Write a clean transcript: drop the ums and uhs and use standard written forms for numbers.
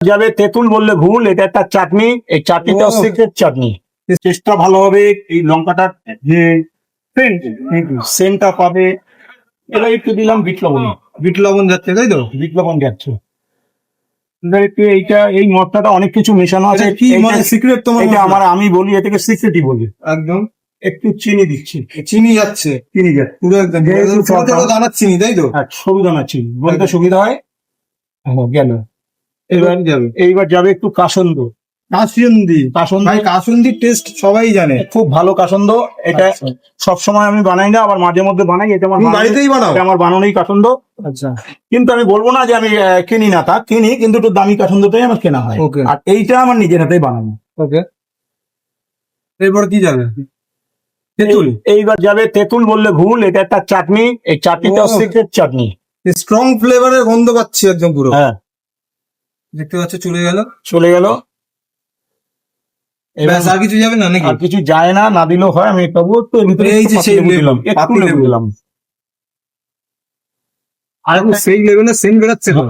যাবে তেঁতুল বললে ভুল, এটা একটা চাটনি। এই চাটনিটা সিক্রেট চাটনি। চেষ্টা ভালো হবে, এই লঙ্কাটার যে সেন্টটা পাবে। এবার একটু দিলাম বিট লবণ। বিট লবণ যাচ্ছে তাই তো? বিট লবণ যাচ্ছে। এবার একটু এই মশলাটা অনেক কিছু মেশানো আছে। এটা কি মানে সিক্রেট তোমার? এটা আমি বলি, এটাকে সিক্রেটই বলি। একদম একটু চিনি দিচ্ছি। চিনি যাচ্ছে চিনি যাচ্ছে পুরো একদম ছোট ছোট দানার চিনি তাই তো? হ্যাঁ, সরু দানা চিনি বলতে সুবিধা হয়। গেল। এবার যাবে এইবার যাবে একটু কাসন্দ। কাসুন্দি। কাসন্দ ভাই কাসুন্দির টেস্ট সবাই জানে, খুব ভালো কাসন্দ। এটা আচ্ছা। সবসময় আমি বানাই না, আবার মাঝে মধ্যে বানাই। এটা আমার তুমি বাড়িতেই বানাও? এটা আমার বানানোই কাসন্দ। আচ্ছা, কিন্তু আমি বলবো না যে আমি কিনি না, তা কিনি, কিন্তু একটু দামি কাসন্দটাই আমার কেনা হয়। ওকে আর এইটা আমার নিজের হাতেই বানানো। ওকে। এরপর কি যাবে? তেঁতুল। এইবার যাবে তেঁতুল বললে ভুল, এটা একটা চাটনি। এই চাটনিটা ও। সিক্রেট চাটনি। স্ট্রং ফ্লেভারের গন্ধ পাচ্ছি একদম পুরো। হ্যাঁ, দেখতে পাচ্ছ চলে গেল। চলে গেল। ব্যাস, আর কিছু যাবে না নাকি? আর কিছু যায় না, না দিলেও হয়। আমি তবুও একটু এই যে সেই দিলাম, লেবু, একটু পাতি লেবু লেবু। দিলাম। আর সেই লেভেলের সেন্ট বেরোচ্ছে তো।